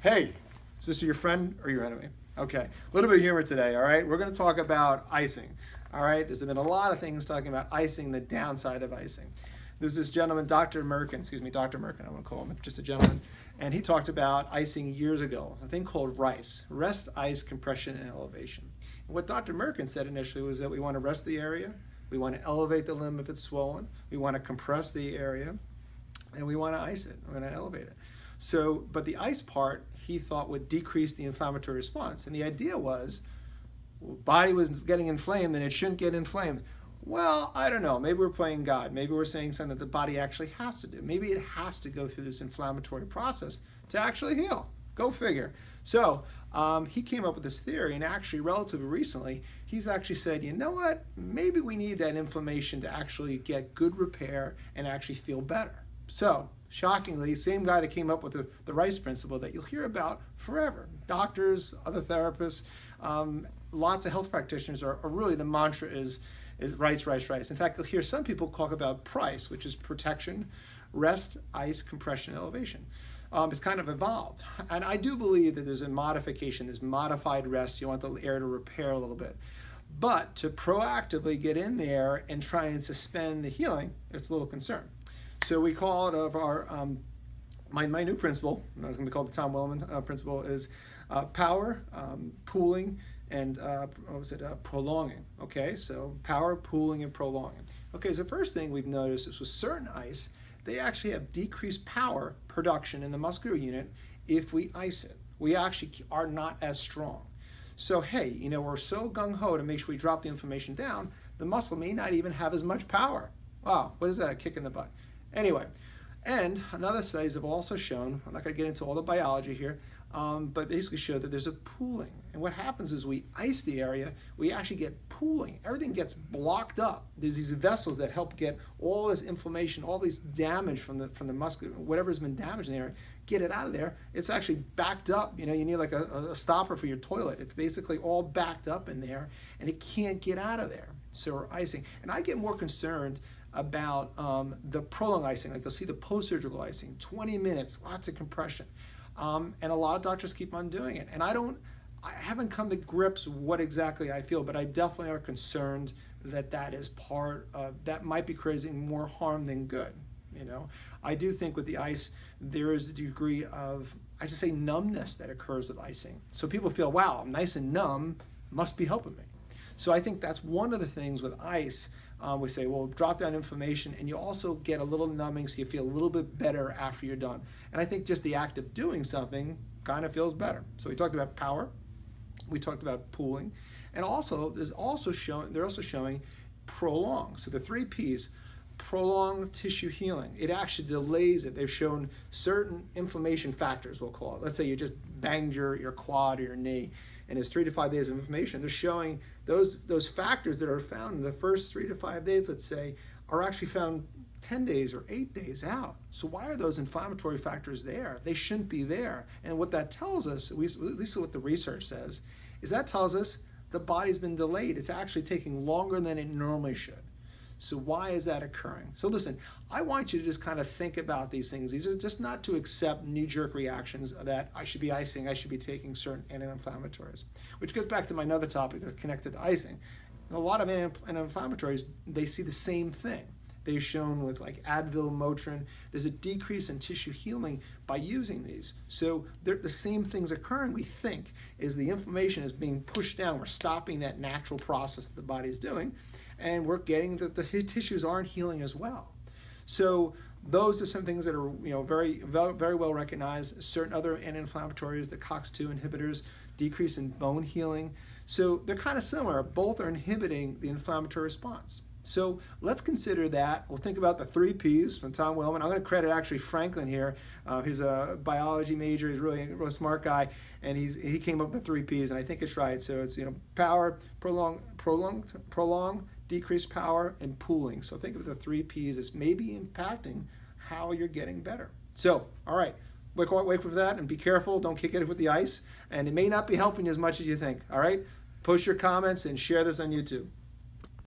Hey, is this your friend or your enemy? Okay, a little bit of humor today, all right? We're going to talk about icing, all right? There's been a lot of things talking about icing, the downside of icing. There's this gentleman, Dr. Merkin, Dr. Merkin, I want to call him just a gentleman, and he talked about icing years ago, a thing called RICE, rest, ice, compression, and elevation. And what Dr. Merkin said initially was that we want to rest the area, we want to elevate the limb if it's swollen, we want to compress the area, and we want to ice it, we want to elevate it. So, but the ice part, he thought would decrease the inflammatory response. And the idea was, well, body was getting inflamed and it shouldn't get inflamed. Well, I don't know. Maybe we're playing God. Maybe we're saying something that the body actually has to do. Maybe it has to go through this inflammatory process to actually heal. Go figure. So he came up with this theory, and actually relatively recently, he's actually said, you know what? Maybe we need that inflammation to actually get good repair and actually feel better. So shockingly, same guy that came up with the RICE principle that you'll hear about forever. Doctors, other therapists, lots of health practitioners are really, the mantra is RICE, RICE, RICE. In fact, you'll hear some people talk about PRICE, which is protection, rest, ice, compression, elevation. It's kind of evolved. And I do believe that there's a modification, there's modified rest. You want the air to repair a little bit. But to proactively get in there and try and suspend the healing, it's a little concern. So we call it of our, my new principle, it's going to be called the Tom Wellman principle, is power, pooling, and prolonging. Okay, so power, pooling, and prolonging. Okay, so the first thing we've noticed is with certain ice, they actually have decreased power production in the muscular unit if we ice it. We actually are not as strong. So hey, we're so gung-ho to make sure we drop the inflammation down, the muscle may not even have as much power. Wow, what is that, a kick in the butt? Anyway, and another studies have also shown, I'm not going to get into all the biology here, but basically show that there's a pooling. And what happens is we ice the area, we actually get pooling. Everything gets blocked up. There's these vessels that help get all this inflammation, all this damage from the muscle, whatever's been damaged in the area, get it out of there. It's actually backed up. You need like a stopper for your toilet. It's basically all backed up in there, and it can't get out of there. So we're icing. And I get more concerned about the prolonged icing. Like you'll see the post-surgical icing, 20 minutes, lots of compression. And a lot of doctors keep on doing it. And I haven't come to grips with what exactly I feel, but I definitely are concerned that is part of, that might be creating more harm than good. I do think with the ice, there is a degree of, I just say, numbness that occurs with icing. So people feel, wow, I'm nice and numb, must be helping me. So I think that's one of the things with ice. We say, well, drop down inflammation, and you also get a little numbing, so you feel a little bit better after you're done. And I think just the act of doing something kind of feels better. So we talked about power, we talked about pooling, and also they're also showing prolong. So the 3 Ps, prolonged tissue healing. It actually delays it. They've shown certain inflammation factors, we'll call it. Let's say you just banged your quad or your knee, and it's 3 to 5 days of inflammation. They're showing those factors that are found in the first 3 to 5 days, let's say, are actually found 10 days or 8 days out. So why are those inflammatory factors there? They shouldn't be there. And what that tells us, at least what the research says, is that tells us the body's been delayed. It's actually taking longer than it normally should. So why is that occurring? So listen, I want you to just kind of think about these things. These are just not to accept knee-jerk reactions that I should be icing, I should be taking certain anti-inflammatories, which goes back to my other topic that's connected to icing. And a lot of anti-inflammatories, they see the same thing. They've shown with like Advil, Motrin, there's a decrease in tissue healing by using these. So the same things occurring, we think, is the inflammation is being pushed down. We're stopping that natural process that the body is doing, and we're getting that the tissues aren't healing as well. So those are some things that are very, very well recognized. Certain other anti-inflammatories, the COX-2 inhibitors, decrease in bone healing. So they're kind of similar. Both are inhibiting the inflammatory response. So let's consider that. We'll think about the 3 Ps from Tom Wellman. I'm going to credit actually Franklin here. He's a biology major. He's really a really smart guy, and he came up with the 3 Ps, and I think it's right. So it's power, prolong, decreased power, and pooling. So think of the 3 Ps as maybe impacting how you're getting better. So all right, wait for that, and be careful. Don't kick it with the ice, and it may not be helping you as much as you think. All right, post your comments and share this on YouTube.